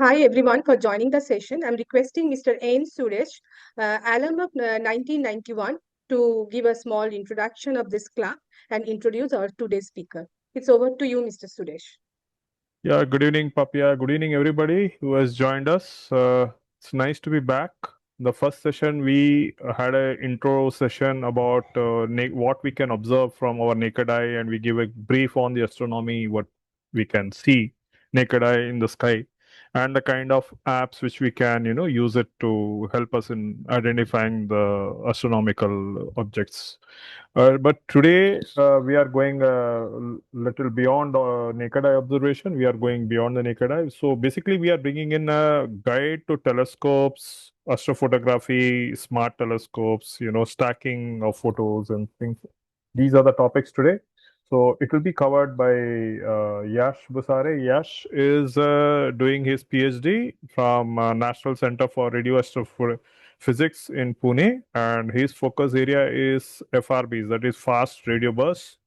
Hi everyone for joining the session. I'm requesting Mr. N. Suresh, alum of 1991, to give a small introduction of this club and introduce our today's speaker. It's over to you, Mr. Suresh. Yeah, good evening, Papia. Good evening, everybody who has joined us. It's nice to be back. The first session, we had an intro session about what we can observe from our naked eye, and we give a brief on the astronomy, what we can see naked eye in the sky, and the kind of apps which we can, use it to help us in identifying the astronomical objects. But today we are going a little beyond naked eye observation. We are going beyond the naked eye. So basically, we are bringing in a guide to telescopes, astrophotography, smart telescopes, stacking of photos and things. These are the topics today. So it will be covered by Yash Busare. Yash is doing his PhD from National Center for Radio Physics in Pune, and his focus area is FRBs, that is fast radio bursts.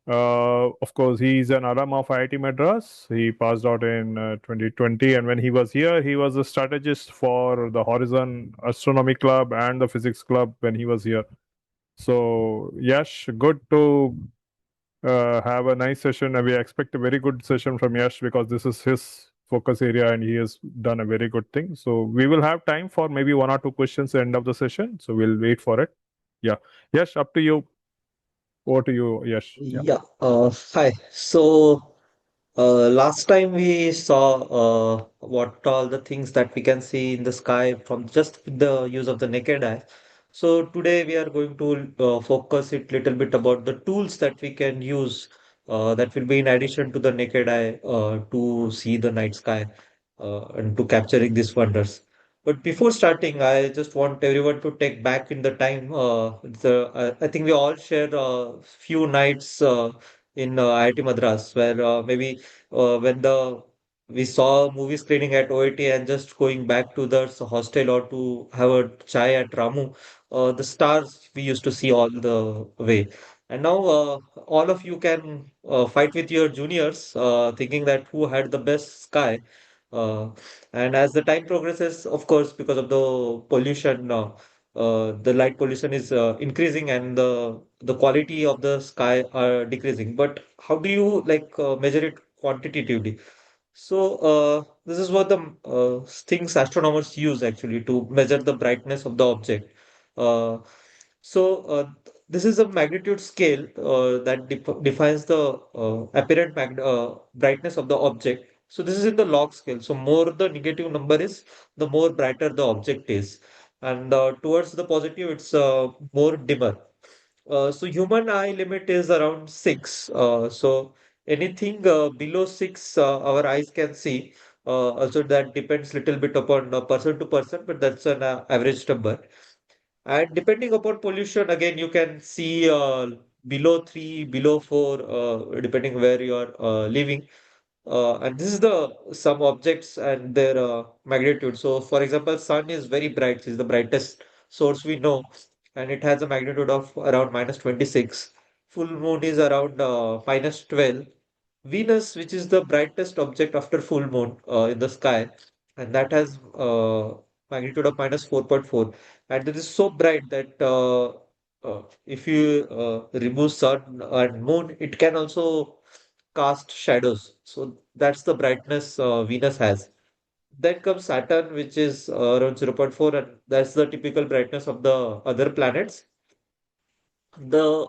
Of course, he's an alum of IIT Madras. He passed out in 2020, and when he was here, he was a strategist for the Horizon Astronomy Club and the Physics Club when he was here. So, Yash, good to have a nice session, and we expect a very good session from Yash because this is his focus area and he has done a very good thing. So we will have time for maybe one or two questions at the end of the session. So we'll wait for it. Yeah. Yash, up to you. Over to you, Yash. Yeah. Hi. Last time we saw what all the things that we can see in the sky from just the use of the naked eye. So today we are going to focus it little bit about the tools that we can use that will be in addition to the naked eye to see the night sky and to capturing these wonders. But before starting, I just want everyone to take back in the time. I think we all shared a few nights in IIT Madras, where maybe when the we saw movie screening at OIT and just going back to the hostel or to have a chai at Ramu, the stars we used to see all the way. And now all of you can fight with your juniors, thinking that who had the best sky. Uh, and as the time progresses, of course, because of the pollution, the light pollution is increasing and the quality of the sky are decreasing. But how do you measure it quantitatively? So this is what the things astronomers use actually to measure the brightness of the object. Uh, so this is a magnitude scale that defines the apparent brightness of the object. So this is in the log scale. So more the negative number is, the more brighter the object is, and towards the positive, it's more dimmer. So human eye limit is around 6. So anything below 6, our eyes can see. Also, that depends little bit upon person to person, but that's an average number. And depending upon pollution, again, you can see below 3, below 4, depending where you are living. And this is the some objects and their magnitude. So, for example, sun is very bright. It's the brightest source we know, and it has a magnitude of around minus 26. Full moon is around minus 12. Venus, which is the brightest object after full moon in the sky, and that has magnitude of minus 4.4. And it is so bright that if you remove sun and moon, it can also cast shadows. So that's the brightness Venus has. Then comes Saturn, which is around 0.4, and that's the typical brightness of the other planets. The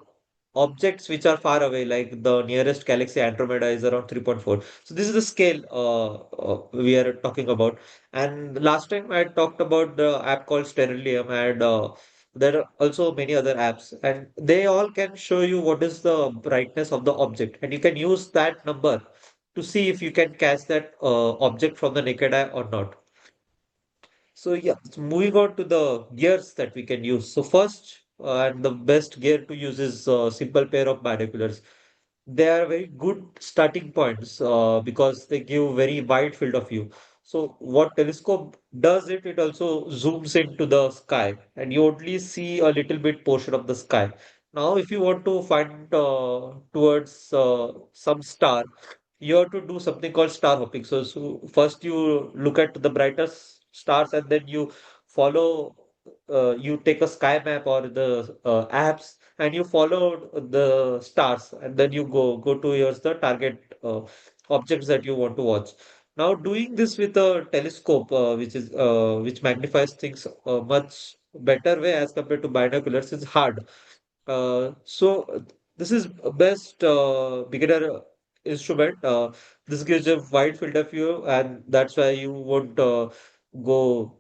objects which are far away, like the nearest galaxy Andromeda, is around 3.4. So this is the scale we are talking about. And last time I talked about the app called Sterilium, and there are also many other apps, and they all can show you what is the brightness of the object, and you can use that number to see if you can catch that object from the naked eye or not. So yeah, so moving on to the gears that we can use. So first, and the best gear to use is a simple pair of binoculars. They are very good starting points because they give very wide field of view. So what telescope does it also zooms into the sky, and you only see a little bit portion of the sky. Now, if you want to find towards some star, you have to do something called star hopping. So first you look at the brightest stars and then you follow, you take a sky map or the apps and you follow the stars and then you go to yours the target objects that you want to watch. Now doing this with a telescope, which magnifies things much better way as compared to binoculars, is hard. This is best beginner instrument. This gives a wide field of view, and that's why you would go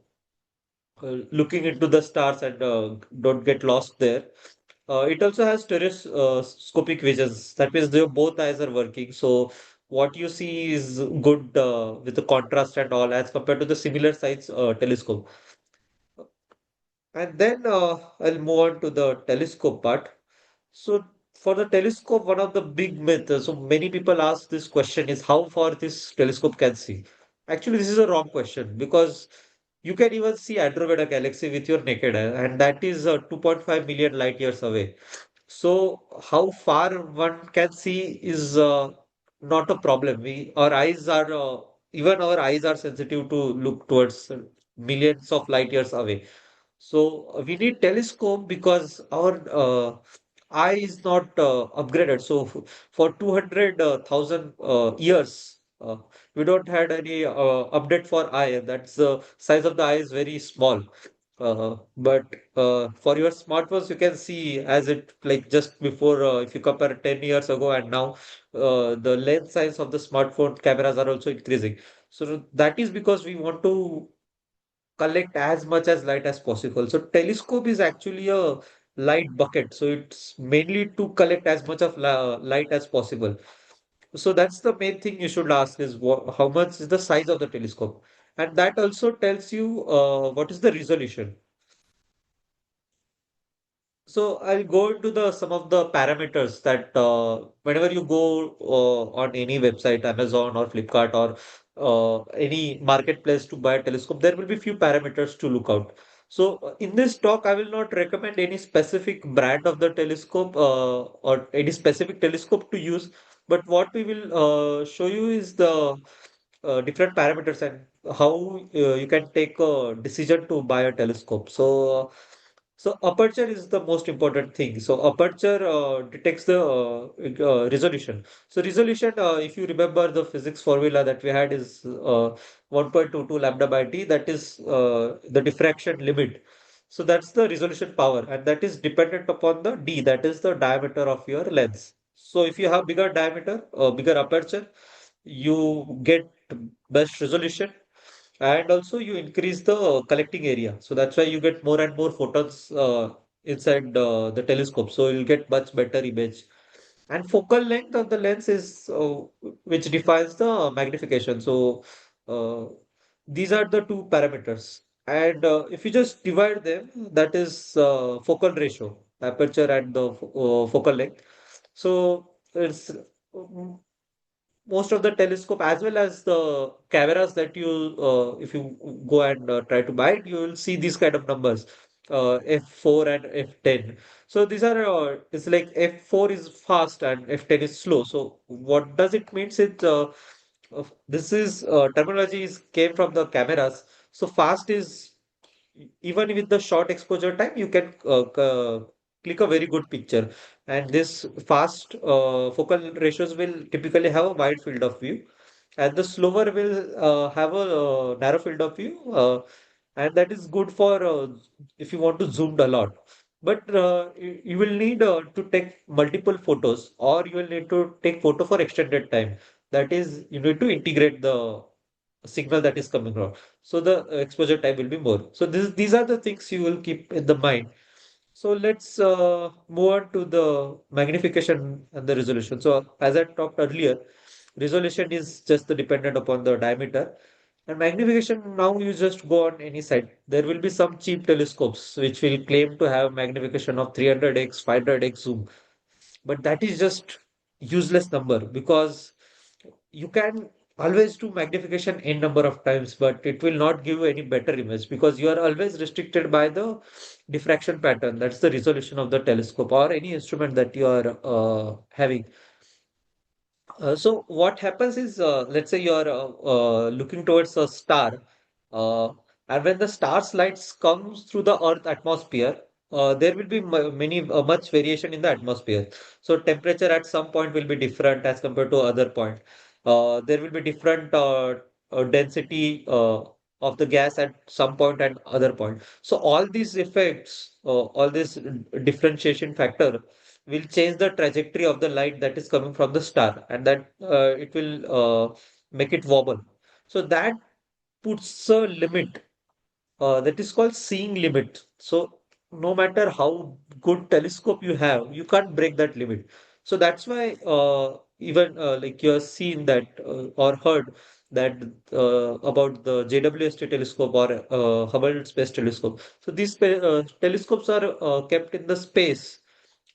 looking into the stars and don't get lost there. It also has stereoscopic visions. That means your both eyes are working. So what you see is good with the contrast and all as compared to the similar size telescope. And then I'll move on to the telescope part. So for the telescope, one of the big myths, so many people ask this question is how far this telescope can see. Actually, this is a wrong question because you can even see Andromeda galaxy with your naked eye, and that is 2.5 million light years away. So how far one can see is not a problem. Our eyes are even our eyes are sensitive to look towards millions of light years away. So we need telescope because our eye is not upgraded. So for 200,000 years, we don't had any update for eye. That's the size of the eye is very small. But for your smartphones, you can see as it like just before, if you compare 10 years ago and now, the lens size of the smartphone cameras are also increasing. So that is because we want to collect as much as light as possible. So telescope is actually a light bucket. So it's mainly to collect as much of light as possible. So that's the main thing you should ask is how much is the size of the telescope, and that also tells you what is the resolution. So I'll go into the some of the parameters that whenever you go on any website, Amazon or Flipkart or any marketplace to buy a telescope, there will be few parameters to look out. So in this talk, I will not recommend any specific brand of the telescope or any specific telescope to use, but what we will show you is the different parameters and how you can take a decision to buy a telescope. So aperture is the most important thing. So aperture detects the resolution. So resolution, if you remember the physics formula that we had is 1.22 lambda by d. That is the diffraction limit. So that's the resolution power, and that is dependent upon the d. That is the diameter of your lens. So if you have bigger diameter, bigger aperture, you get best resolution and also you increase the collecting area. So that's why you get more and more photons inside the telescope. So you'll get much better image. And focal length of the lens is which defines the magnification. So uh, these are the two parameters. And if you just divide them, that is focal ratio, aperture and the focal length. So it's most of the telescope as well as the cameras that you if you go and try to buy it, you will see these kind of numbers, f4 and f10. So these are it's like f4 is fast and f10 is slow. So what does it means? This is terminology is came from the cameras. So fast is even with the short exposure time, you can click a very good picture. And this fast focal ratios will typically have a wide field of view, and the slower will have a narrow field of view, and that is good for if you want to zoom a lot. But you will need to take multiple photos, or you will need to take photo for extended time. That is, you need to integrate the signal that is coming out. So the exposure time will be more. So these are the things you will keep in the mind. So let's move on to the magnification and the resolution. So as I talked earlier, resolution is just dependent upon the diameter. And magnification, now you just go on any site. There will be some cheap telescopes which will claim to have magnification of 300x, 500x zoom. But that is just useless number because you can always do magnification n number of times, but it will not give you any better image because you are always restricted by the diffraction pattern. That's the resolution of the telescope or any instrument that you are having. So what happens is, let's say you're looking towards a star, uh, and when the star's lights comes through the Earth atmosphere, there will be much variation in the atmosphere. So temperature at some point will be different as compared to other point. There will be different density of the gas at some point and other point. So all these effects, all this differentiation factor will change the trajectory of the light that is coming from the star, and that it will make it wobble. So that puts a limit that is called seeing limit. So no matter how good telescope you have, you can't break that limit. So that's why even like you have seen that or heard that about the JWST telescope or Hubble Space Telescope. So these telescopes are kept in the space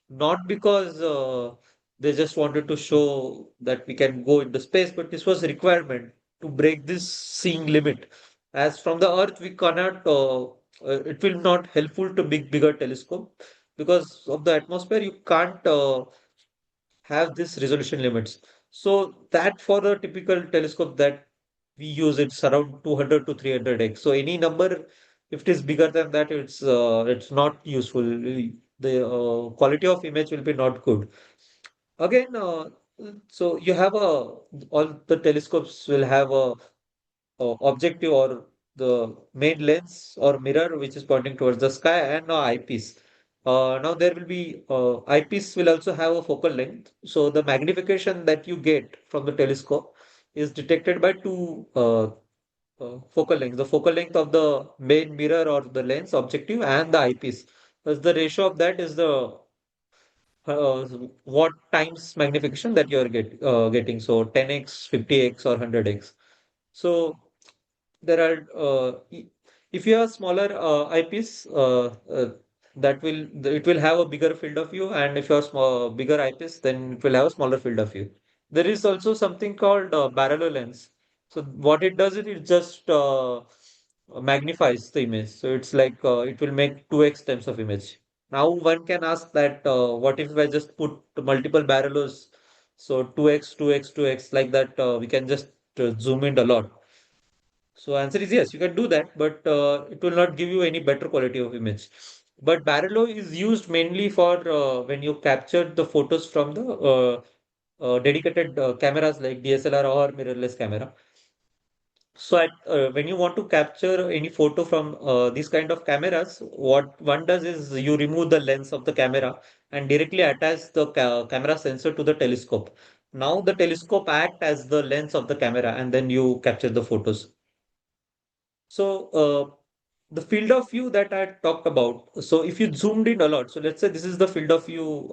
not because they just wanted to show that we can go into space, but this was a requirement to break this seeing limit. As from the Earth, we cannot, it will not helpful to bigger telescope because of the atmosphere. You can't have this resolution limits. So that for the typical telescope that we use, it's around 200 to 300x. So any number, if it is bigger than that, it's not useful. The quality of image will be not good. Again, so you have all the telescopes will have a objective or the main lens or mirror which is pointing towards the sky and eyepiece. Now there will be eyepiece will also have a focal length. So the magnification that you get from the telescope is detected by two focal lengths. The focal length of the main mirror or the lens objective and the eyepiece. Thus the ratio of that is the what times magnification that you are getting. So 10x, 50x or 100x. So there are if you have smaller eyepiece that will it will have a bigger field of view, and if you have small bigger eyepiece then it will have a smaller field of view. There is also something called parallel lens. So what it does is it just magnifies the image. So it's like it will make 2x times of image. Now one can ask that what if I just put multiple parallels, so 2x 2x 2x like that, we can just zoom in a lot. So answer is yes, you can do that, but it will not give you any better quality of image. But Barelo is used mainly for when you capture the photos from the dedicated cameras like DSLR or mirrorless camera. So when you want to capture any photo from these kind of cameras, what one does is you remove the lens of the camera and directly attach the camera sensor to the telescope. Now the telescope act as the lens of the camera, and then you capture the photos. So the field of view that I talked about. So if you zoomed in a lot, so let's say this is the field of view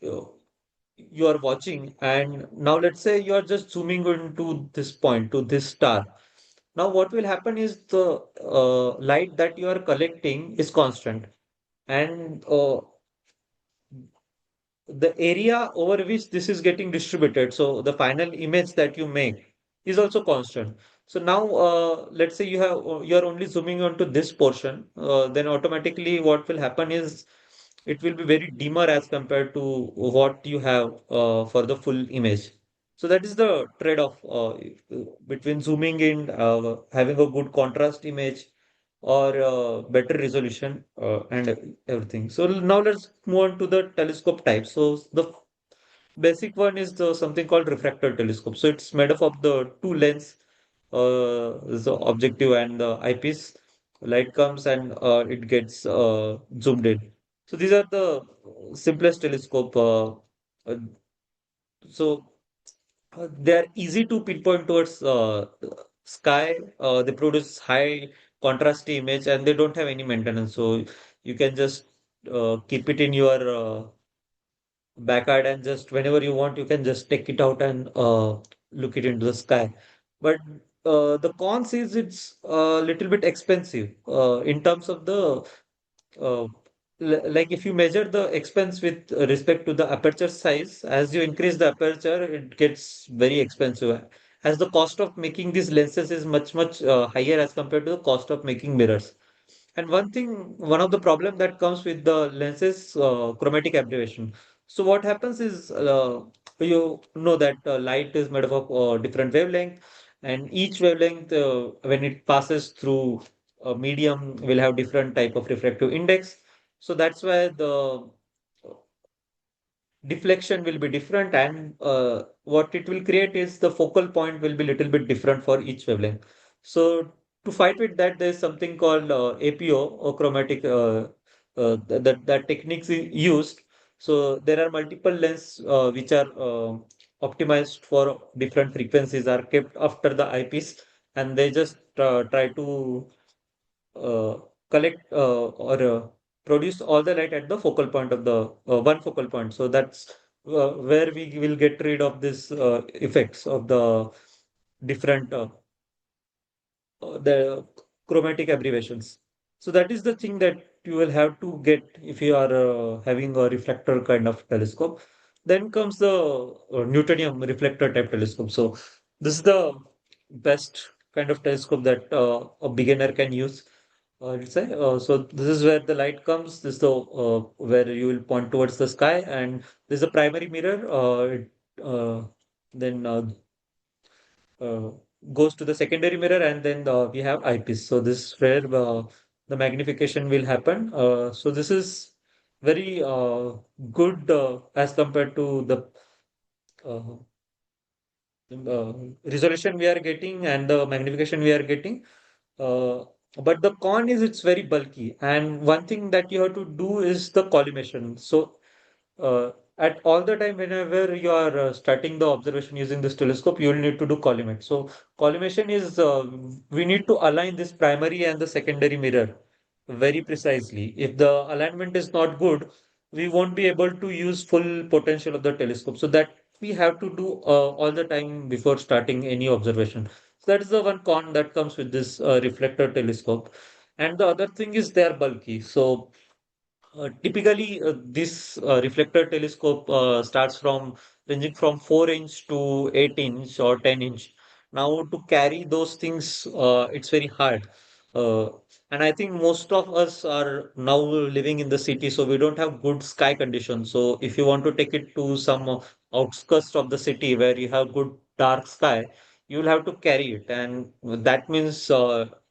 you you are watching, and now let's say you are just zooming into this point to this star. Now what will happen is the light that you are collecting is constant, and the area over which this is getting distributed, so the final image that you make is also constant. So now, let's say you are only zooming onto this portion, then automatically what will happen is it will be very dimmer as compared to what you have for the full image. So that is the trade-off between zooming in, having a good contrast image, or better resolution and everything. So now let's move on to the telescope type. So the basic one is the something called refractor telescope. So it's made up of the two lens, the objective and the eyepiece. Light comes and it gets zoomed in. So these are the simplest telescope. Uh, so they are easy to pinpoint towards sky. They produce high contrast image and they don't have any maintenance. So you can just keep it in your backyard, and just whenever you want, you can just take it out and look it into the sky. But the cons is it's a little bit expensive in terms of the uh, like if you measure the expense with respect to the aperture size, as you increase the aperture, it gets very expensive. As the cost of making these lenses is much higher as compared to the cost of making mirrors. And one of the problem that comes with the lens is chromatic aberration. So what happens is you know that light is made up of different wavelength, and each wavelength, when it passes through a medium, will have different type of refractive index. So that's why the deflection will be different, and what it will create is the focal point will be little bit different for each wavelength. So to fight with that, there's something called APO or chromatic that techniques is used. So there are multiple lens which are optimized for different frequencies are kept after the eyepiece, and they just try to uh, collect or produce all the light at the focal point of the one focal point. So that's where we will get rid of this effects of the different the chromatic aberrations. So that is the thing that you will have to get if you are having a reflector kind of telescope. Then comes the Newtonium reflector type telescope. So this is the best kind of telescope that a beginner can use. Let's say so. This is where the light comes. This is the where you will point towards the sky, and this is a primary mirror. Then uh, goes to the secondary mirror, and then we have eyepiece. So this is where the magnification will happen. So this is very good as compared to the uh, resolution we are getting and the magnification we are getting. Uh, but the con is it's very bulky. And one thing that you have to do is the collimation. So at all the time, whenever you are starting the observation using this telescope, you will need to do collimate. So collimation is we need to align this primary and the secondary mirror very precisely. If the alignment is not good, we won't be able to use full potential of the telescope. So that we have to do all the time before starting any observation. So that is the one con that comes with this reflector telescope. And the other thing is they are bulky. So typically, this reflector telescope starts from ranging from 4 inch to 8 inch or 10 inch. Now, to carry those things, it's very hard. Uh, and I think most of us are now living in the city, so we don't have good sky conditions. So, if you want to take it to some outskirts of the city where you have good dark sky, you will have to carry it, and that means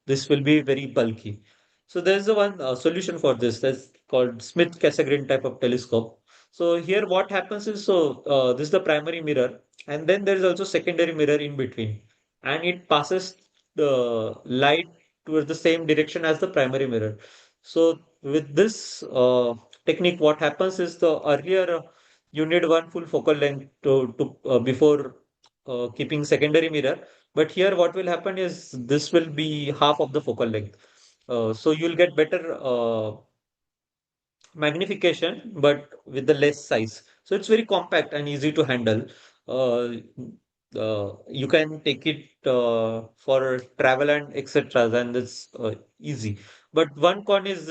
this will be very bulky. So there's a one solution for this. That's called Smith-Cassegrain type of telescope. So here what happens is, so this is the primary mirror, and then there is also secondary mirror in between, and it passes the light towards the same direction as the primary mirror. So with this technique, what happens is the earlier you need one full focal length to before keeping secondary mirror, but here what will happen is this will be half of the focal length. So you'll get better magnification, but with the less size. So it's very compact and easy to handle. Uh, you can take it for travel and etc. And it's easy. But one con is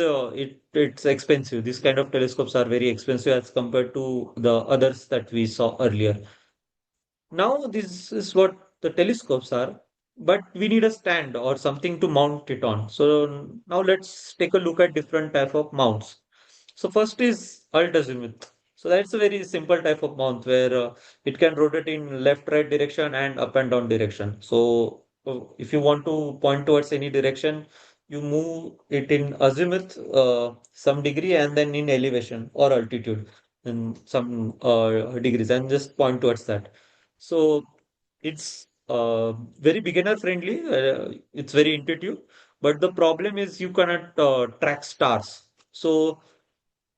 it's expensive. These kind of telescopes are very expensive as compared to the others that we saw earlier. Now, this is what the telescopes are, but we need a stand or something to mount it on. So now let's take a look at different type of mounts. So first is alt-azimuth. So that's a very simple type of mount where it can rotate in left, right direction and up and down direction. So if you want to point towards any direction, you move it in azimuth some degree and then in elevation or altitude in some degrees and just point towards that. So it's very beginner friendly. It's very intuitive, but the problem is you cannot track stars. So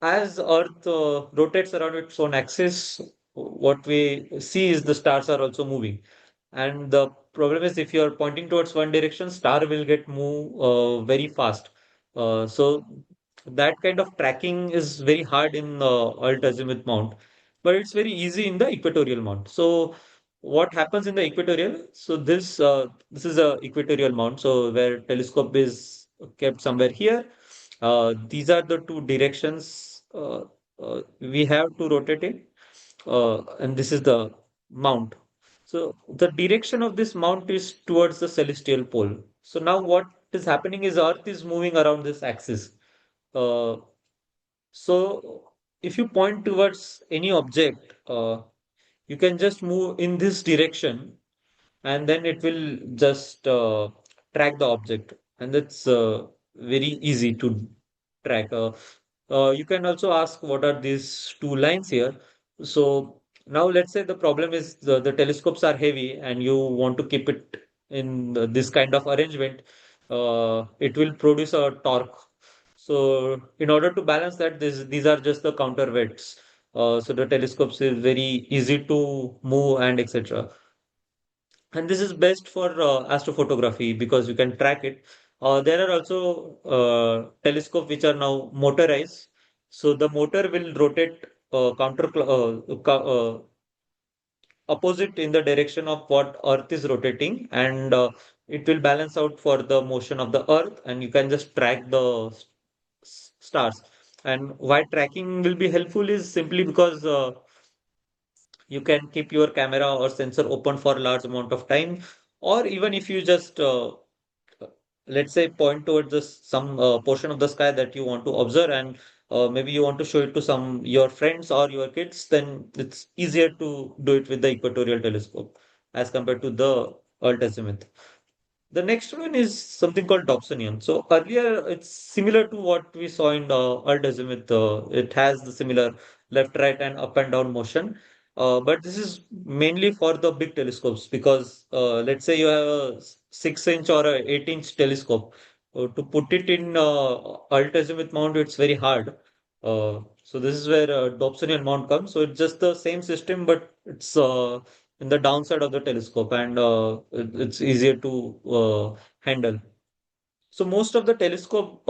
as Earth rotates around its own axis, what we see is the stars are also moving. And the problem is if you're pointing towards one direction, star will get move very fast. So that kind of tracking is very hard in alt azimuth mount, but it's very easy in the equatorial mount. So what happens in the equatorial? So this is a equatorial mount. So where telescope is kept somewhere here. These are the two directions we have to rotate it, and this is the mount. So the direction of this mount is towards the celestial pole. So now what is happening is Earth is moving around this axis. Uh, so if you point towards any object, you can just move in this direction, and then it will just track the object, and it's very easy to track. You can also ask what are these two lines here. So now let's say the problem is the telescopes are heavy and you want to keep it in this kind of arrangement. It will produce a torque. So in order to balance that, these are just the counterweights. So the telescopes is very easy to move and etc. And this is best for astrophotography because you can track it. There are also telescopes which are now motorized. So the motor will rotate opposite in the direction of what Earth is rotating, and it will balance out for the motion of the Earth, and you can just track the stars. And why tracking will be helpful is simply because you can keep your camera or sensor open for a large amount of time, or even if you just let's say point towards some portion of the sky that you want to observe, and maybe you want to show it to some your friends or your kids, then it's easier to do it with the equatorial telescope as compared to the alt azimuth. The next one is something called Dobsonian. So earlier, it's similar to what we saw in the alt azimuth. It has the similar left, right, and up and down motion. But this is mainly for the big telescopes because let's say you have a 6-inch or a 8-inch telescope. To put it in alt azimuth mount, it's very hard. So this is where Dobsonian mount comes. So it's just the same system, but it's in the downside of the telescope, and it's easier to handle. So most of the telescope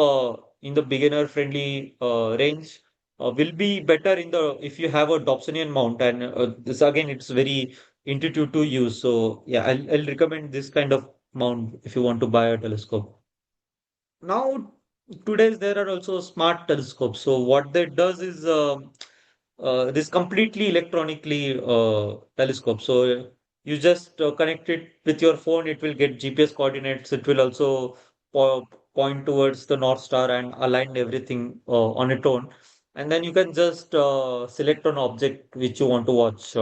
in the beginner friendly range will be better in the if you have a Dobsonian mount, and this again it's very intuitive to use. So yeah, I'll recommend this kind of mount if you want to buy a telescope. Now, today's there are also smart telescopes. So what that does is this completely electronically telescope. So you just connect it with your phone. It will get GPS coordinates. It will also po point towards the North Star and align everything on its own. And then you can just select an object which you want to watch,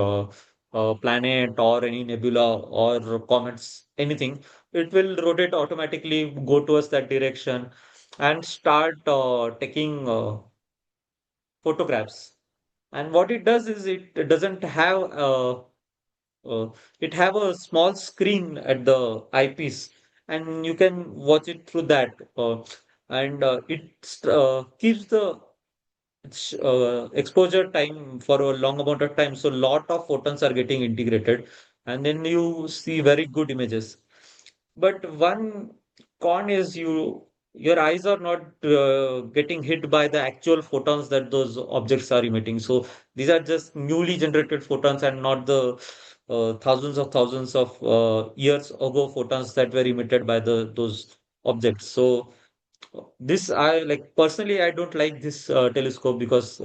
planet or any nebula or comets, anything. It will rotate automatically, go towards that direction, and start taking photographs. And what it does is it doesn't have uh, it have a small screen at the eyepiece, and you can watch it through that. And it keeps the exposure time for a long amount of time. So lot of photons are getting integrated, and then you see very good images. But one con is your eyes are not getting hit by the actual photons that those objects are emitting. So these are just newly generated photons and not the thousands of years ago photons that were emitted by the those objects. So this I like personally I don't like this telescope because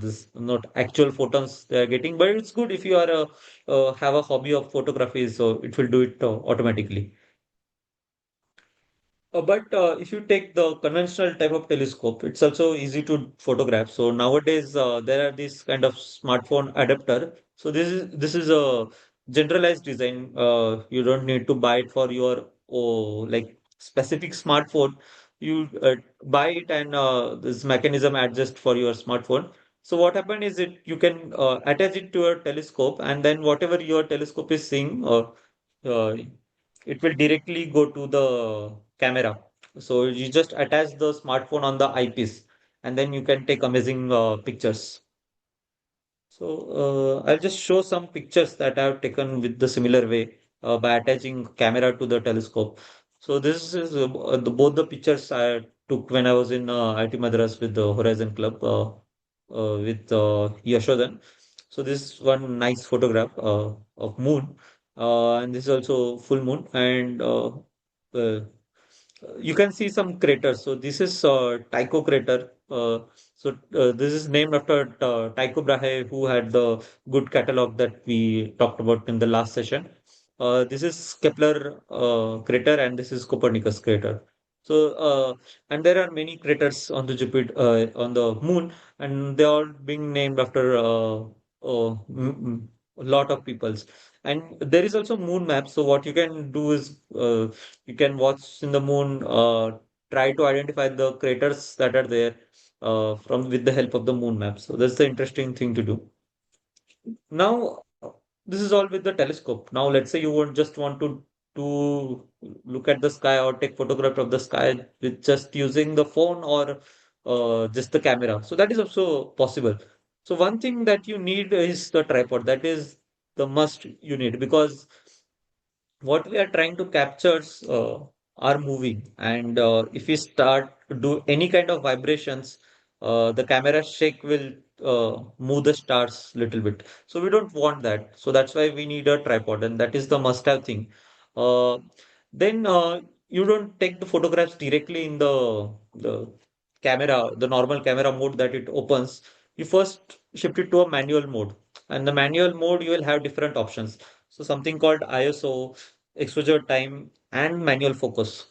this not actual photons they are getting, but it's good if you are a have a hobby of photography, so it will do it automatically. But if you take the conventional type of telescope, it's also easy to photograph. So nowadays there are these kind of smartphone adapter. So this is a generalized design. You don't need to buy it for your like specific smartphone. You buy it, and this mechanism adjust for your smartphone. So what happened is it you can attach it to a telescope, and then whatever your telescope is seeing, uh, it will directly go to the camera. So you just attach the smartphone on the eyepiece, and then you can take amazing pictures. So I'll just show some pictures that I have taken with the similar way by attaching camera to the telescope. So this is both the pictures I took when I was in IIT Madras with the Horizon Club with Yashodan. So this is one nice photograph of moon, and this is also full moon, and uh, you can see some craters. So this is Tycho crater. This is named after Tycho Brahe, who had the good catalog that we talked about in the last session. This is Kepler crater, and this is Copernicus crater. So and there are many craters on the Jupiter on the moon, and they are being named after. a lot of people's. And there is also moon map. So what you can do is you can watch in the moon, try to identify the craters that are there from with the help of the moon map. So that's the interesting thing to do. Now, this is all with the telescope. Now, let's say you want to look at the sky or take photograph of the sky with just using the phone or just the camera. So that is also possible. So one thing that you need is the tripod. That is the must you need, because what we are trying to capture are moving, and if we start to do any kind of vibrations, the camera shake will move the stars little bit, so we don't want that. So that's why we need a tripod, and that is the must have thing. Then you don't take the photographs directly in the normal camera mode that it opens. You first shift it to a manual mode, and the manual mode you will have different options. So something called ISO, exposure time, and manual focus.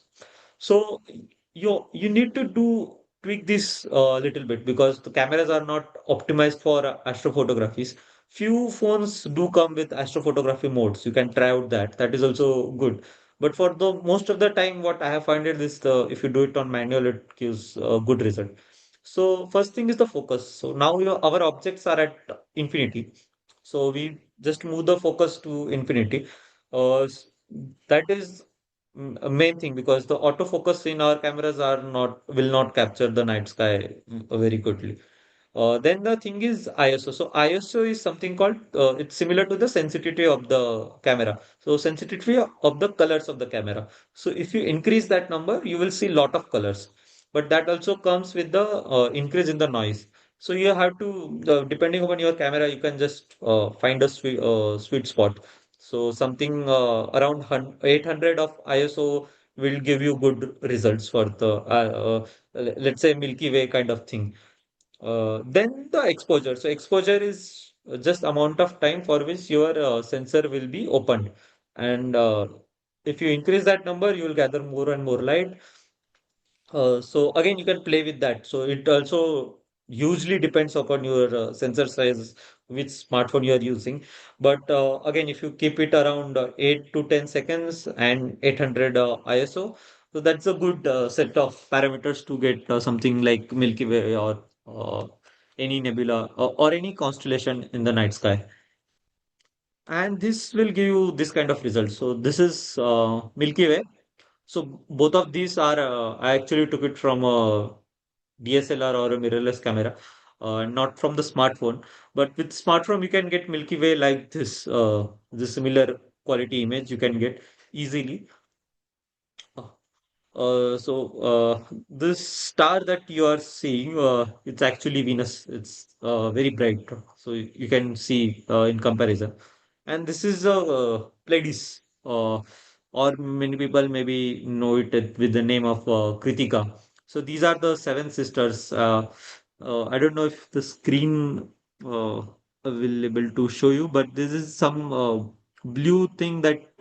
So you need to do tweak this a little bit, because the cameras are not optimized for astrophotographies. Few phones do come with astrophotography modes. You can try out that. That is also good. But for the most of the time, what I have found is the if you do it on manual, it gives a good result. So first thing is the focus. So now our objects are at infinity. So we just move the focus to infinity. That is a main thing, because the autofocus in our cameras are not will not capture the night sky very quickly. Then the thing is ISO. So ISO is something called it's similar to the sensitivity of the camera. So sensitivity of the colors of the camera. So if you increase that number, you will see lot of colors. But that also comes with the increase in the noise. So you have to, depending upon your camera, you can just find a sweet spot. So something around 800 of ISO will give you good results for the let's say Milky Way kind of thing. Then the exposure. So exposure is just amount of time for which your sensor will be opened. And if you increase that number, you will gather more and more light. So again, you can play with that. So it also hugely depends upon your sensor size, which smartphone you are using. But again, if you keep it around 8 to 10 seconds and 800 ISO, so that's a good set of parameters to get something like Milky Way or any nebula or any constellation in the night sky. And this will give you this kind of result. So this is Milky Way. So both of these are, I actually took it from a DSLR or a mirrorless camera, not from the smartphone. But with smartphone, you can get Milky Way like this similar quality image you can get easily. This star that you are seeing, it's actually Venus. It's very bright, so you can see in comparison. And this is Pleiades, or many people maybe know it with the name of Kritika. So these are the seven sisters. I don't know if the screen will able to show you, but this is some blue thing that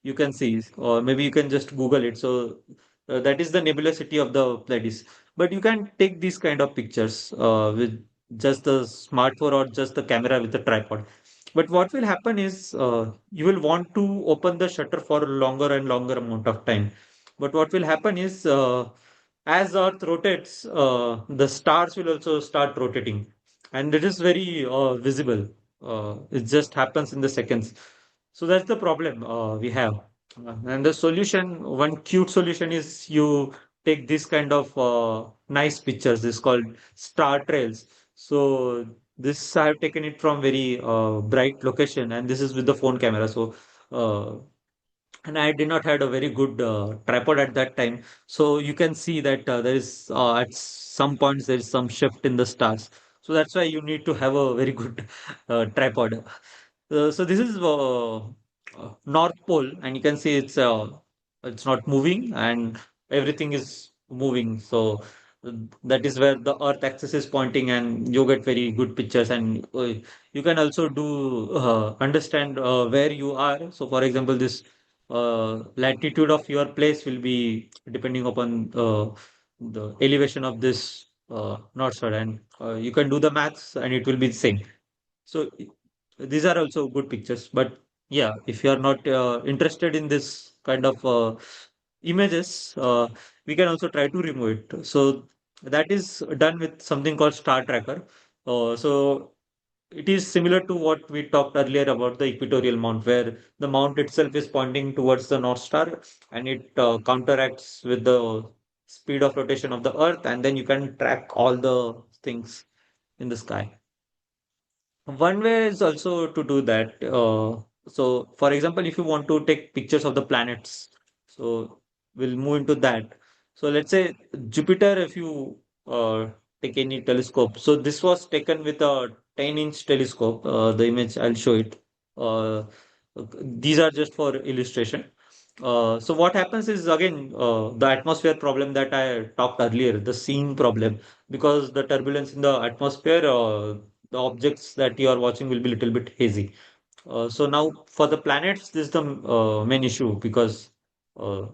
you can see, or maybe you can just Google it. So that is the nebulosity of the Pleiades. But you can take these kind of pictures with just the smartphone or just the camera with the tripod. But what will happen is you will want to open the shutter for a longer and longer amount of time. But what will happen is as Earth rotates, the stars will also start rotating, and it is very visible. It just happens in the seconds. So that's the problem we have. And the solution, one cute solution is you take this kind of nice pictures. This is called star trails. So this I have taken it from very bright location, and this is with the phone camera. So and I did not had a very good tripod at that time. So you can see that there is at some points there is some shift in the stars. So that's why you need to have a very good tripod. So this is North Pole, and you can see it's not moving, and everything is moving. So uh, that is where the Earth axis is pointing, and you get very good pictures. And you can also do understand where you are. So, for example, this latitude of your place will be depending upon the elevation of this north side, and you can do the maths, and it will be the same. So these are also good pictures. But yeah, if you are not interested in this kind of images, we can also try to remove it. So that is done with something called star tracker. So it is similar to what we talked earlier about the equatorial mount, where the mount itself is pointing towards the North Star, and it counteracts with the speed of rotation of the Earth, and then you can track all the things in the sky. One way is also to do that. So, for example, if you want to take pictures of the planets, so we'll move into that. So, let's say Jupiter, if you take any telescope. So, this was taken with a 10-inch telescope. The image, I'll show it. Uh, these are just for illustration. So, what happens is again the atmosphere problem that I talked earlier, the seeing problem, because the turbulence in the atmosphere. The objects that you are watching will be a little bit hazy. So now for the planets, this is the main issue because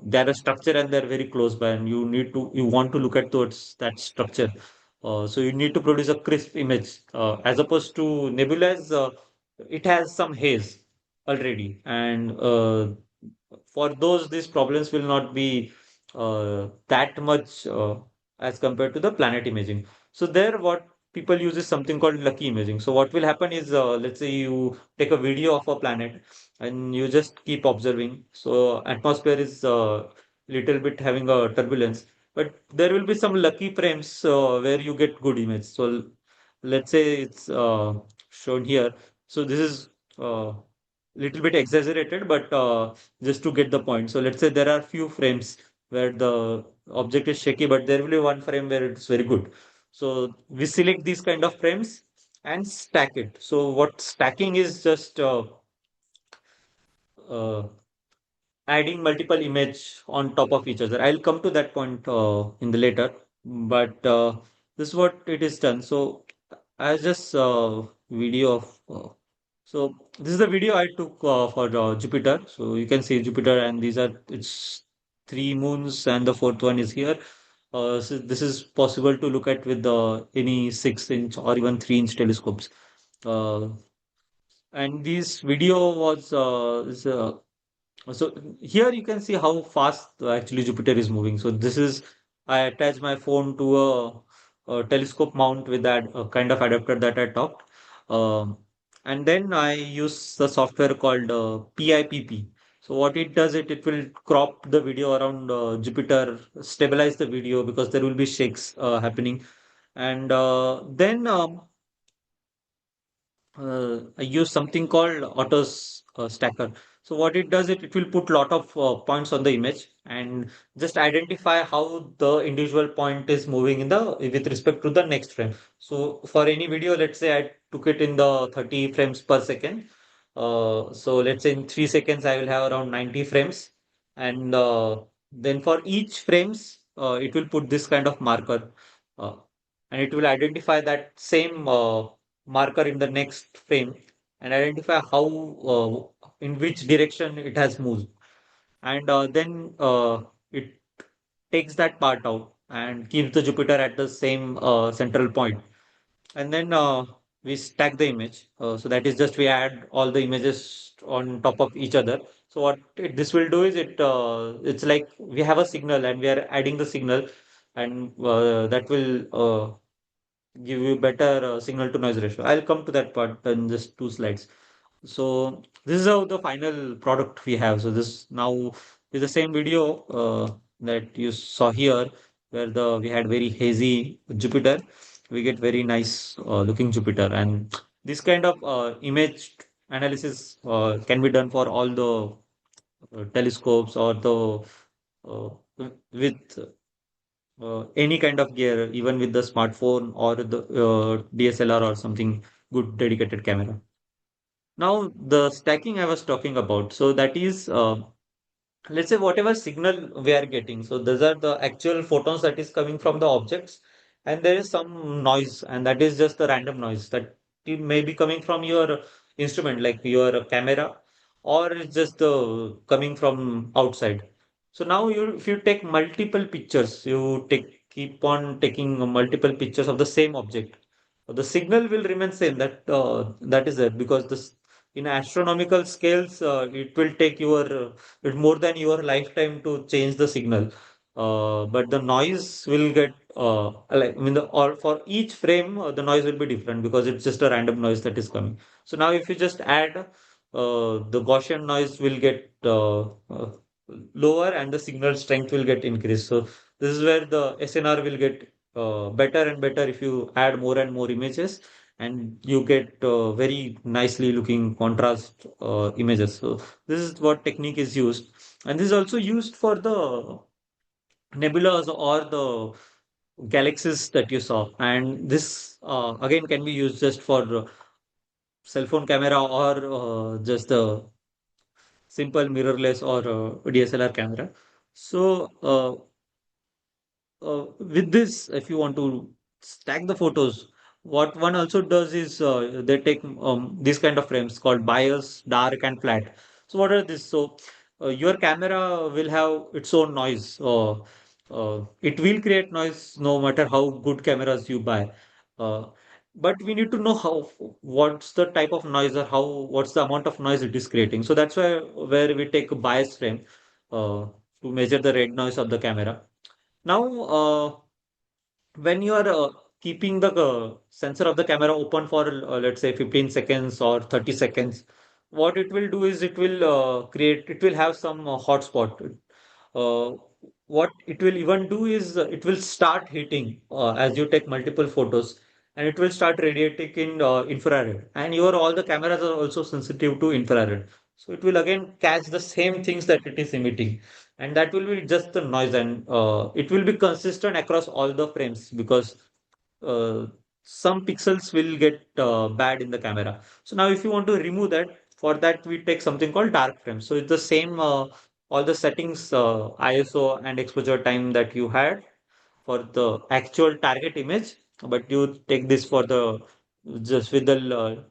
they're a structure and they're very close by, and you want to look at towards that structure. So you need to produce a crisp image as opposed to nebulas. It has some haze already, and for those, these problems will not be that much as compared to the planet imaging. So there, what people use is something called lucky imaging. So what will happen is, let's say you take a video of a planet and you just keep observing. So atmosphere is little bit having a turbulence, but there will be some lucky frames where you get good image. So let's say it's shown here. So this is little bit exaggerated, but just to get the point. So let's say there are few frames where the object is shaky, but there will be one frame where it's very good. So we select these kind of frames and stack it. So what stacking is just uh, adding multiple image on top of each other. I'll come to that point in the later, but this is what it is done. So as just video of so this is the video I took for Jupiter. So you can see Jupiter, and these are it's three moons, and the fourth one is here. So this is possible to look at with any 6-inch or even 3-inch telescopes. Uh, and this video was so here you can see how fast actually Jupiter is moving. So this is I attach my phone to a telescope mount with that kind of adapter that I talked. Um, and then I use the software called PIPP. So what it does, it will crop the video around Jupiter, stabilize the video because there will be shakes happening, and then I use something called autos stacker. So what it does, it will put lot of points on the image and just identify how the individual point is moving in the with respect to the next frame. So for any video, let's say I took it in the 30 frames per second. So let's say in 3 seconds, I will have around 90 frames. And then for each frames, it will put this kind of marker. Uh, and it will identify that same marker in the next frame and identify how in which direction it has moved, and then it takes that part out and keeps the Jupiter at the same central point, and then we stack the image. So that is just we add all the images on top of each other. So what this will do is it's like we have a signal and we are adding the signal, and that will give you better signal to noise ratio. I'll come to that part in just two slides. So this is how the final product we have. So this now is the same video that you saw here, where the we had very hazy Jupiter. We get very nice looking Jupiter, and this kind of image analysis can be done for all the telescopes or the with any kind of gear, even with the smartphone or the DSLR or something good dedicated camera. Now, the stacking I was talking about, so that is, let's say whatever signal we are getting. So those are the actual photons that is coming from the objects, and there is some noise, and that is just the random noise that it may be coming from your instrument, like your camera, or it's just coming from outside. So now if you take multiple pictures, keep on taking multiple pictures of the same object. the signal will remain same. That is it, because this in astronomical scales, it will take it more than your lifetime to change the signal. But the noise will get like, I mean, or for each frame, the noise will be different because it's just a random noise that is coming. So now if you just add, the Gaussian noise will get lower and the signal strength will get increased. So this is where the SNR will get better and better if you add more and more images, and you get very nicely looking contrast images. So this is what technique is used, and this is also used for the nebulas or the galaxies that you saw. And this again can be used just for cell phone camera, or just the simple mirrorless or DSLR camera. So with this, if you want to stack the photos, what one also does is they take these kind of frames called bias, dark, and flat. So what are these? So your camera will have its own noise. It will create noise no matter how good cameras you buy. Uh, but we need to know what's the type of noise, or what's the amount of noise it is creating. So that's why where we take a bias frame to measure the red noise of the camera. Now, when you are keeping the sensor of the camera open for, let's say, 15 seconds or 30 seconds, what it will do is it will have some hotspot. Uh, what it will even do is it will start heating as you take multiple photos, and it will start radiating in infrared. And your all the cameras are also sensitive to infrared. So it will again catch the same things that it is emitting, and that will be just the noise, and it will be consistent across all the frames, because uh, some pixels will get bad in the camera. So now if you want to remove that, for that we take something called dark frame. So it's the same, all the settings, ISO and exposure time that you had for the actual target image, but you take this for the just with the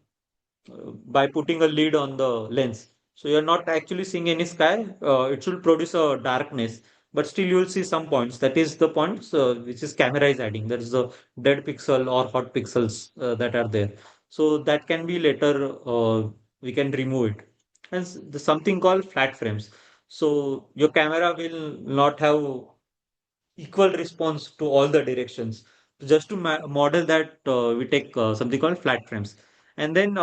by putting a lid on the lens. So you're not actually seeing any sky. It should produce a darkness, but still you will see some points. That is the points which is camera is adding. That is the dead pixel or hot pixels that are there. So that can be later, we can remove it. And something called flat frames. So your camera will not have equal response to all the directions. Just to model that, we take something called flat frames. And then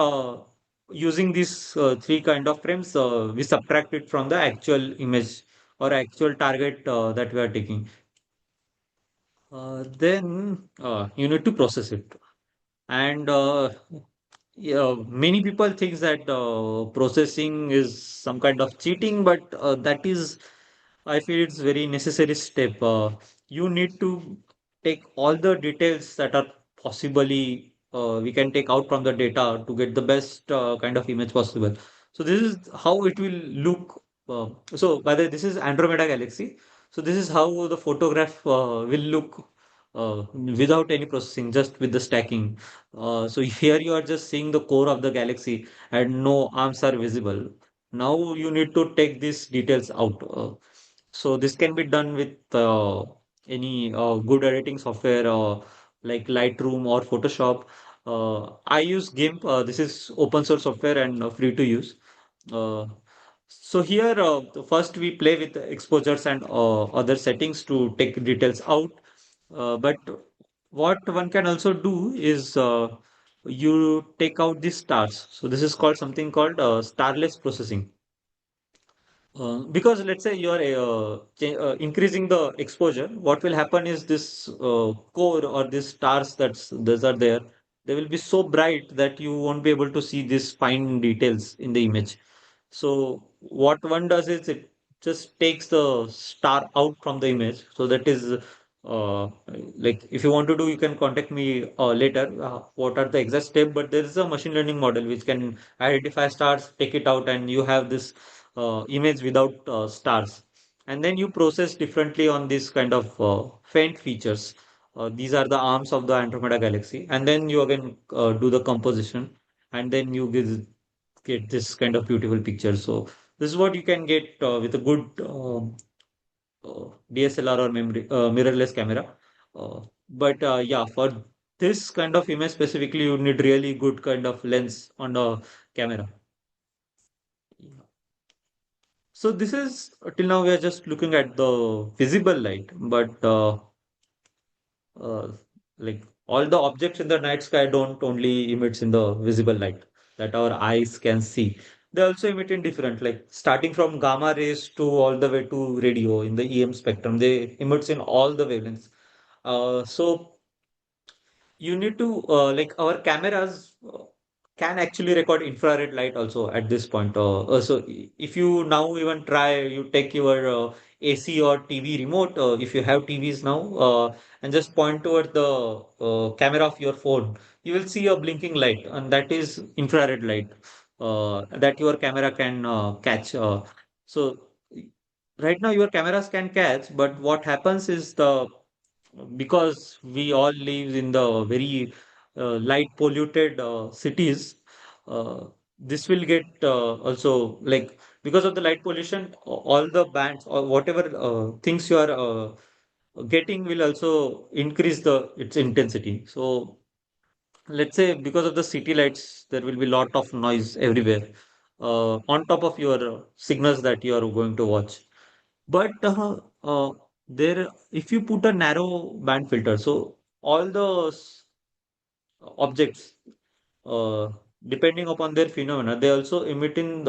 using these three kind of frames, we subtract it from the actual image or actual target that we are taking. Then you need to process it. And yeah, many people think that processing is some kind of cheating, but that is, I feel it's very necessary step. You need to take all the details that are possibly we can take out from the data to get the best kind of image possible. So this is how it will look. So by the way, this is Andromeda Galaxy. So this is how the photograph will look without any processing, just with the stacking. So here you are just seeing the core of the galaxy and no arms are visible. Now you need to take these details out. So this can be done with any good editing software, like Lightroom or Photoshop. I use GIMP. This is open source software and free to use. Uh, so here, first we play with the exposures and other settings to take details out. But what one can also do is you take out the stars. So this is called something called starless processing. Because let's say you're increasing the exposure, what will happen is this core or these stars those are there, they will be so bright that you won't be able to see these fine details in the image. So what one does is it just takes the star out from the image. So that is like, if you want to do, you can contact me later. What are the exact step? But there is a machine learning model which can identify stars, take it out, and you have this image without stars. And then you process differently on this kind of faint features. These are the arms of the Andromeda galaxy, and then you again do the composition, and then you get this kind of beautiful picture. So this is what you can get with a good DSLR or mirrorless camera. But yeah, for this kind of image specifically, you need really good kind of lens on the camera. Yeah. So this is till now we are just looking at the visible light, but uh, like all the objects in the night sky don't only emit in the visible light that our eyes can see. They also emit in different, like starting from gamma rays to all the way to radio in the EM spectrum. They emits in all the wavelengths. So you need to like our cameras can actually record infrared light also at this point. If you now even try, you take your AC or TV remote, if you have TVs now, and just point toward the camera of your phone, you will see a blinking light, and that is infrared light that your camera can catch. So right now your cameras can catch, but what happens is the because we all live in the very light polluted cities, this will get also like because of the light pollution, all the bands or whatever things you are getting will also increase the its intensity. So let's say because of the city lights, there will be lot of noise everywhere on top of your signals that you are going to watch. But there, if you put a narrow band filter, so all the objects, uh, depending upon their phenomena, they also emit in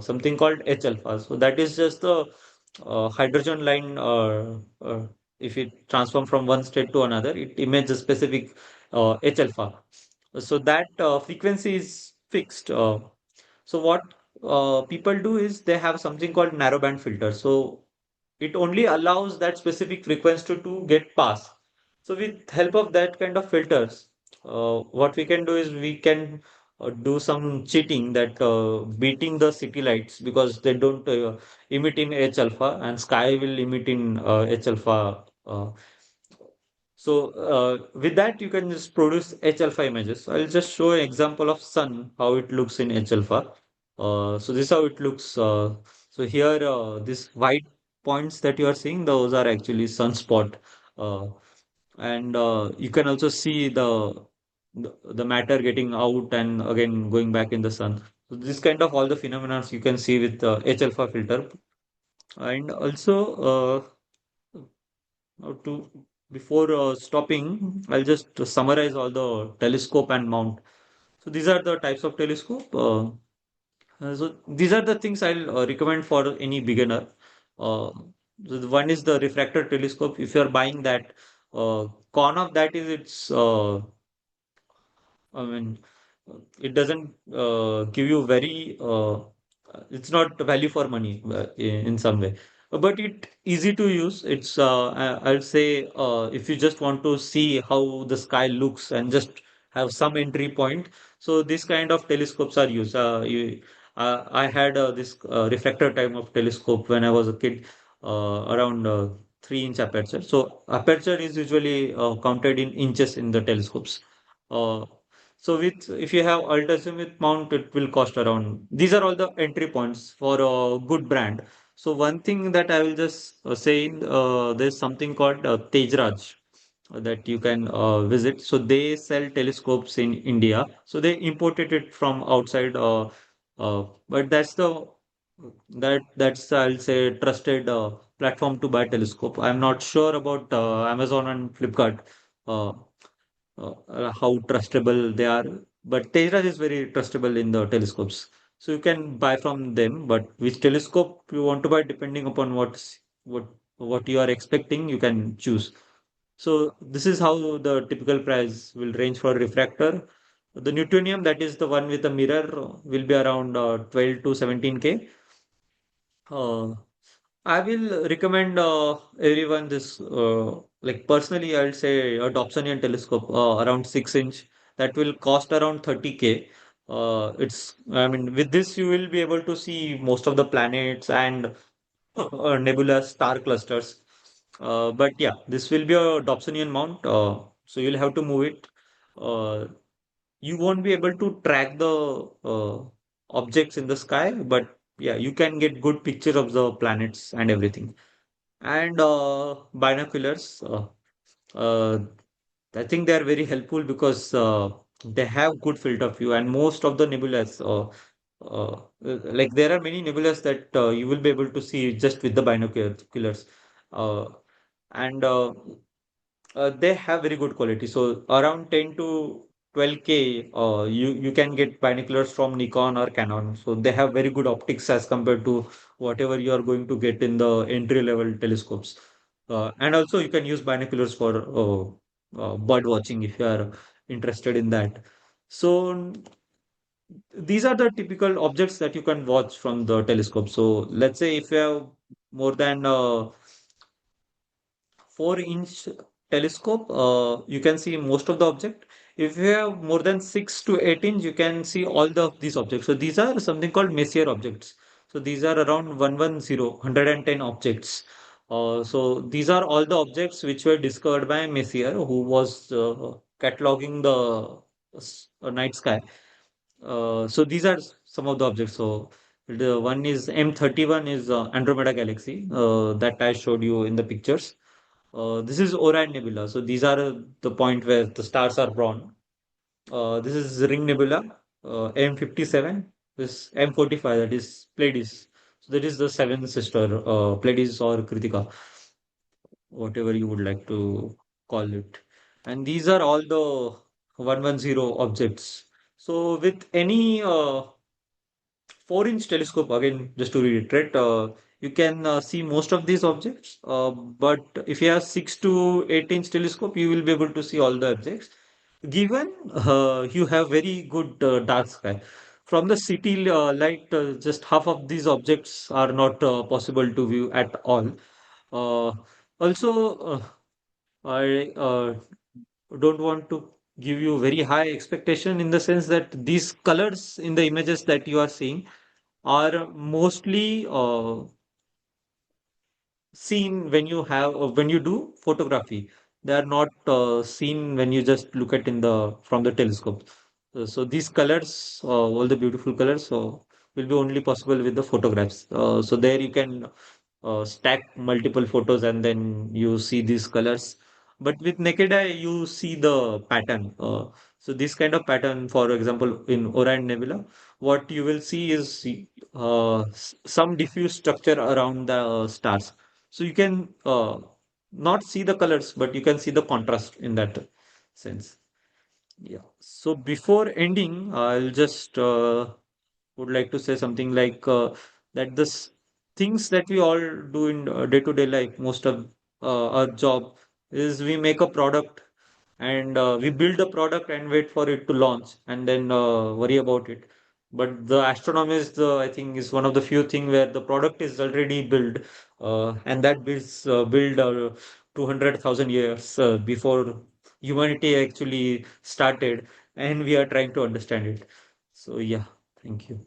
something called H alpha. So that is just the hydrogen line. If it transform from one state to another, it emits a specific H alpha. So that frequency is fixed. So what people do is they have something called narrowband filter. So it only allows that specific frequency to get passed. So with help of that kind of filters, what we can do is we can do some cheating that beating the city lights because they don't emit in H alpha and sky will emit in H alpha. With that, you can just produce H alpha images. So I'll just show an example of sun, how it looks in H alpha. So this is how it looks. So here, this white points that you are seeing, those are actually sunspot. Uh, and you can also see the matter getting out and again going back in the sun. So this kind of all the phenomena you can see with H alpha filter. And also, to before stopping, I'll just summarize all the telescope and mount. So these are the types of telescope. So these are the things I'll recommend for any beginner. Uh, so the one is the refractor telescope. If you're buying that, con of that is I mean, it doesn't give you very, it's not value for money in some way, but it easy to use. It's, I'll say, if you just want to see how the sky looks and just have some entry point, so this kind of telescopes are used. I had this refractor type of telescope when I was a kid, around 3-inch aperture. So aperture is usually counted in inches in the telescopes. Uh, so with if you have ultimate mount, it will cost around. These are all the entry points for a good brand. So one thing that I will just say, there's something called Tejraj that you can visit. So they sell telescopes in India. So they imported it from outside. But that's I'll say trusted platform to buy telescope. I'm not sure about Amazon and Flipkart. Uh, how trustable they are. But Tejas is very trustable in the telescopes. So you can buy from them, but which telescope you want to buy depending upon what you are expecting, you can choose. So this is how the typical price will range for refractor. The Newtonium, that is the one with the mirror, will be around 12 to 17K. Uh, I will recommend everyone this, like personally, I'll say a Dobsonian telescope, around 6-inch, that will cost around 30K. I mean, with this, you will be able to see most of the planets and nebula star clusters. But yeah, this will be a Dobsonian mount, so you'll have to move it. Uh, you won't be able to track the objects in the sky, but yeah, you can get good picture of the planets and everything. And binoculars. Uh, I think they are very helpful because they have good field of view, and most of the nebulas, like there are many nebulas that you will be able to see just with the binoculars, uh, and they have very good quality. So around 10 to 12K, you can get binoculars from Nikon or Canon. So they have very good optics as compared to whatever you are going to get in the entry level telescopes. And also you can use binoculars for bird watching if you are interested in that. So these are the typical objects that you can watch from the telescope. So let's say if you have more than 4-inch telescope, you can see most of the object. If you have more than 6 to 8 inch, you can see all these objects. So these are something called Messier objects. So these are around 110 objects. So these are all the objects which were discovered by Messier, who was cataloging the night sky. So these are some of the objects. So the one is M31 is Andromeda Galaxy that I showed you in the pictures. This is Orion Nebula. So these are the point where the stars are born. This is Ring Nebula, M57. This M45, that is Pleiades. So that is the seventh sister, Pleiades or Kritika, whatever you would like to call it. And these are all the 110 objects. So with any 4-inch telescope, again, just to reiterate, you can see most of these objects. But if you have 6 to 8-inch telescope, you will be able to see all the objects. Given you have very good dark sky. From the city light, just half of these objects are not possible to view at all. Uh, Also, I don't want to give you very high expectation in the sense that these colors in the images that you are seeing are mostly seen when you have when you do photography. They are not seen when you just look at in the from the telescope. So these colors, all the beautiful colors, will be only possible with the photographs. So there you can stack multiple photos and then you see these colors. But with naked eye, you see the pattern. So this kind of pattern, for example, in Orion Nebula, what you will see is some diffuse structure around the stars. So you can not see the colors, but you can see the contrast in that sense. Yeah. So before ending, I'll just would like to say something like that this things that we all do in day-to-day life, most of our job is we make a product and we build the product and wait for it to launch and then worry about it. But the astronomy is I think is one of the few things where the product is already built, and that build 200,000 years before humanity actually started, and we are trying to understand it. So yeah, thank you.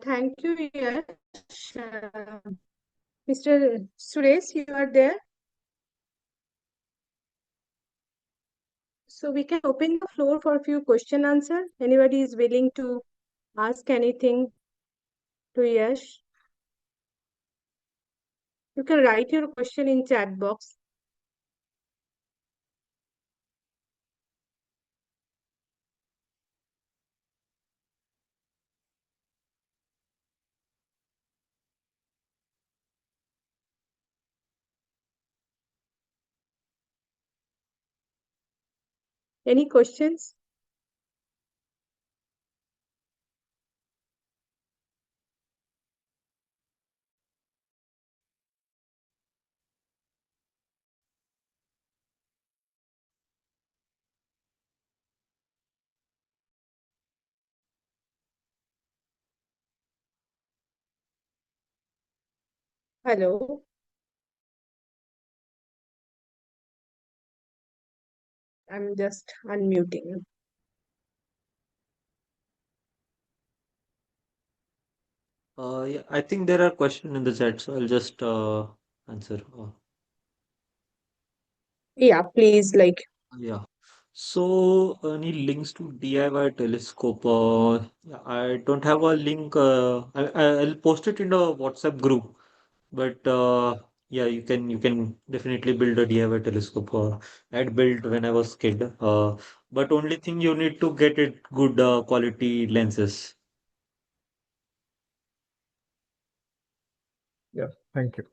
Thank you, Yash. Mr. Suresh, you are there? So we can open the floor for a few question answer. Anybody is willing to ask anything to Yash? You can write your question in chat box. Any questions? Hello. I'm just unmuting. Yeah, I think there are questions in the chat, so I'll just answer. Yeah, please, like, Yeah. So, any links to DIY telescope? Yeah, I don't have a link. I'll post it in the WhatsApp group. But yeah, you can definitely build a DIY telescope. I'd built when I was kid. But only thing you need to get it good quality lenses. Yeah, thank you.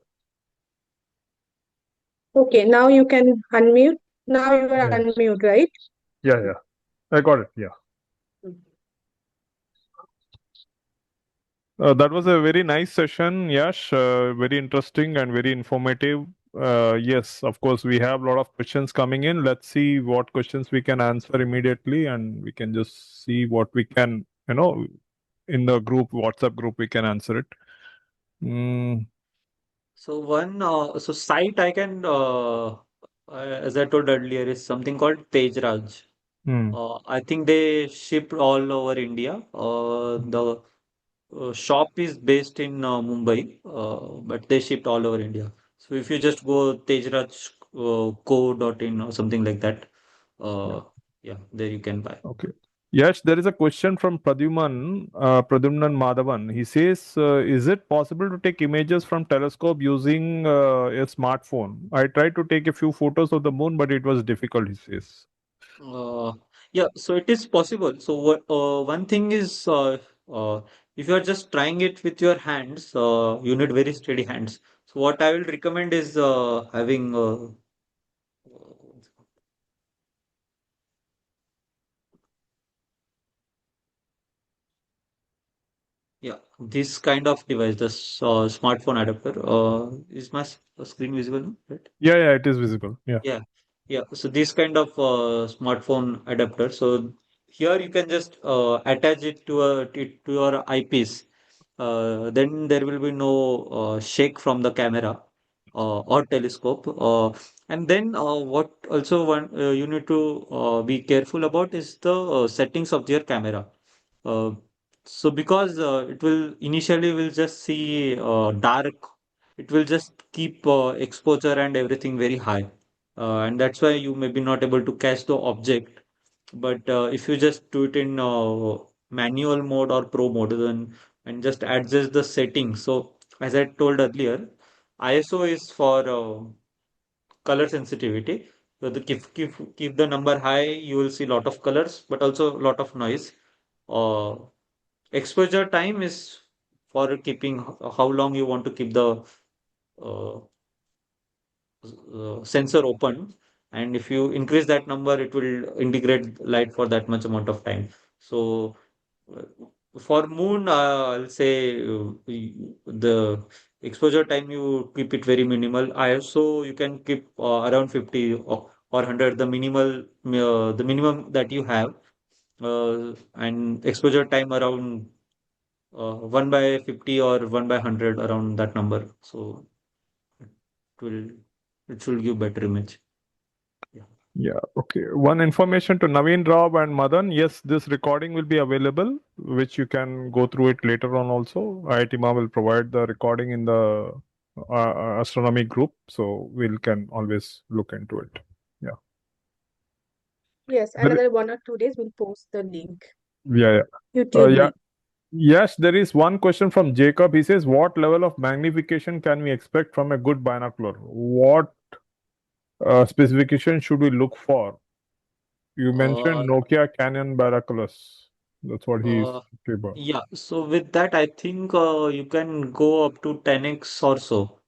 Okay, now you can unmute. Now you are Yes. unmute, right? Yeah, I got it. Yeah. That was a very nice session, Yash. Very interesting and very informative. Yes, of course, we have a lot of questions coming in. Let's see what questions we can answer immediately, and we can just see what we can, in the group, WhatsApp group, we can answer it. Mm, So so site I can, as I told earlier, is something called Tejraj. mm, I think they ship all over India. The shop is based in Mumbai, but they shipped all over India. So if you just go tejraj.co.in or something like that, yeah. uh, yeah, there you can buy. Okay. Yes, there is a question from Pradyumnan Madhavan. He says, is it possible to take images from telescope using a smartphone? I tried to take a few photos of the moon, but it was difficult, he says. Uh, yeah, so it is possible. So one thing is, uh, if you are just trying it with your hands, you need very steady hands. So what I will recommend is having yeah, this kind of device, this smartphone adapter. Is my screen visible now? Right? Yeah, it is visible. Yeah. Yeah, yeah. So this kind of smartphone adapter. So here you can just attach it to your eyepiece. Then there will be no shake from the camera or telescope. And then what also one you need to be careful about is the settings of your camera. Uh, so because it will initially will just see dark, it will just keep exposure and everything very high, and that's why you may be not able to catch the object. But if you just do it in manual mode or pro mode, then and just adjust the settings. So as I told earlier, ISO is for color sensitivity. So keep the number high, you will see lot of colors, but also lot of noise. Uh, Exposure time is for keeping how long you want to keep the uh, sensor open, and if you increase that number, it will integrate light for that much amount of time. So uh, for moon, I'll say the exposure time you keep it very minimal. ISO you can keep around 50 or 100, the minimum that you have, and exposure time around 1 by 50 or 1 by 100, around that number. So it will it should give better image. Yeah. Yeah, okay. One information to Naveen Rao and Madan. Yes, this recording will be available, which you can go through it later on also. IITMAA will provide the recording in the astronomy group, so we can always look into it. Yeah. Yes, There, another 1 or 2 days we'll post the link, yeah, YouTube yeah. link. Yes, there is one question from Jacob. He says, what level of magnification can we expect from a good binocular? What specification should we look for? You Uh, mentioned Nokia Canon binoculars. That's what he's uh, talking about. yeah. So with that, I think you can go up to 10x or so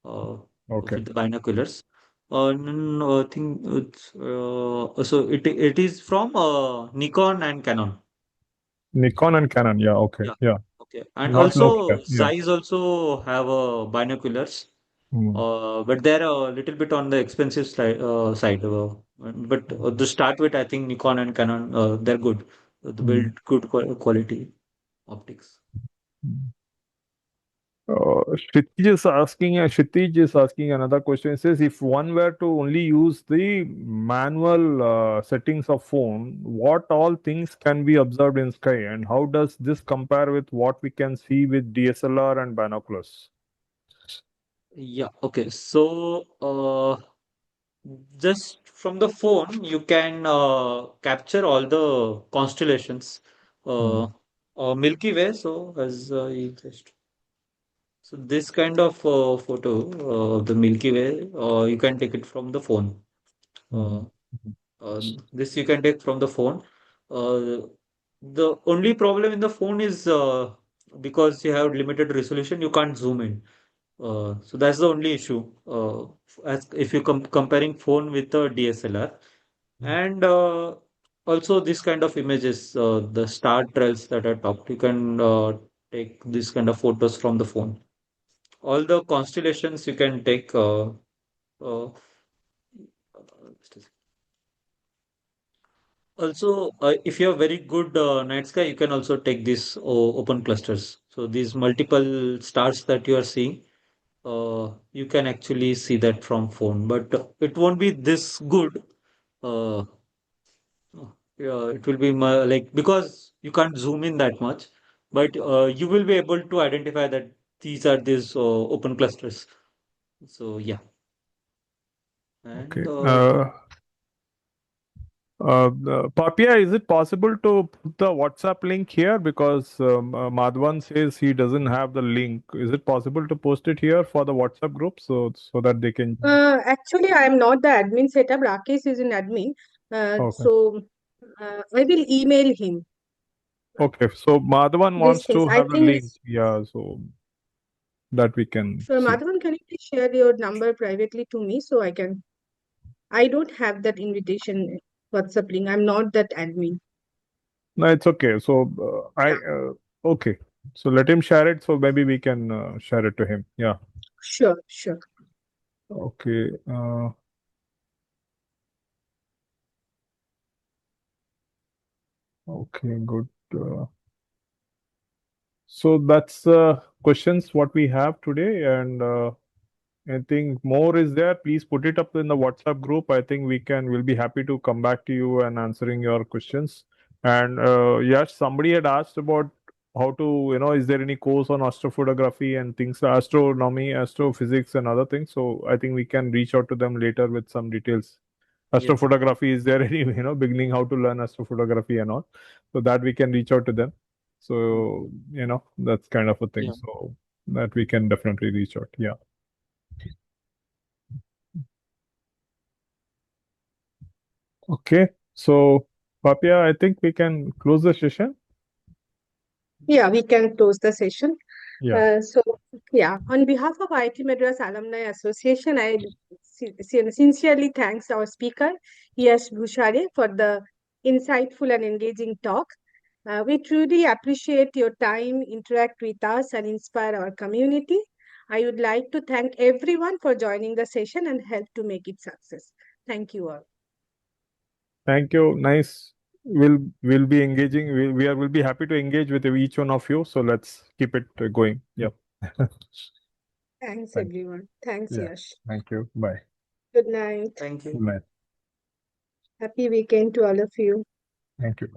uh, Okay. with the binoculars. No, I think it's so it is from Nikon and Canon. Nikon and Canon. Yeah. Okay. Yeah. Yeah. Okay. And Not Nokia. also Yeah. Zeiss also have binoculars. Hmm. But they're a little bit on the expensive side. But to start with, I think Nikon and Canon, they're good. They Hmm. build good quality optics. Kshitij is asking another question. It says, if one were to only use the manual settings of phone, what all things can be observed in sky, and how does this compare with what we can see with DSLR and binoculars? Yeah. Okay. So Just from the phone, you can capture all the constellations. Uh, Milky Way. So as you just so this kind of photo of the Milky Way, you can take it from the phone. Uh, this you can take from the phone. Uh, the only problem in the phone is because you have limited resolution, you can't zoom in. So that's the only issue. As if you comparing phone with a DSLR, and also this kind of images, the star trails that I talked, you can take this kind of photos from the phone. All the constellations you can take. Uh, Also, if you have very good night sky, you can also take these open clusters. So these multiple stars that you are seeing, you can actually see that from phone, but it won't be this good. Uh, yeah, it will be like because you can't zoom in that much, but you will be able to identify that these are these open clusters. So yeah, Okay. and Papia, is it possible to put the WhatsApp link here? Because Madhvan says he doesn't have the link. Is it possible to post it here for the WhatsApp group so that they can? Actually, I am not the admin setup. Rakesh is an admin. Okay. So I will email him Okay. So Madhvan these wants things. to I have the think, link. Yeah. So that we can so see. Madhavan, can you please share your number privately to me so I can? I don't have that invitation WhatsApp link. I'm not that admin. No, it's okay. So Yeah, okay. So let him share it. So maybe we can share it to him. Yeah. sure, sure. Okay. Okay. Good. So that's questions what we have today, and anything more is there, please put it up in the WhatsApp group. I think we'll be happy to come back to you and answering your questions. And yes, somebody had asked about how to, is there any course on astrophotography and things, astronomy, astrophysics, and other things. So I think we can reach out to them later with some details. yes, Astrophotography, is there any, beginning how to learn astrophotography and all, so that we can reach out to them. mm, So, that's kind of a thing. yeah, So that we can definitely reach out. Yeah. Okay. So, Papia, I think we can close the session. Yeah, we can close the session. Yeah. So, yeah, on behalf of IIT Madras Alumni Association, I sincerely thanks our speaker, Yash Bhushare, for the insightful and engaging talk. We truly appreciate your time, interact with us, and inspire our community. I would like to thank everyone for joining the session and help to make it success. Thank you all. Thank you. Nice. We'll be engaging. Will be happy to engage with each one of you. So let's keep it going. Yep. Thanks, Thank everyone. Thanks, Yeah. Yash. Thank you. Bye. Good night. thank you. Good night. Happy weekend to all of you. Thank you.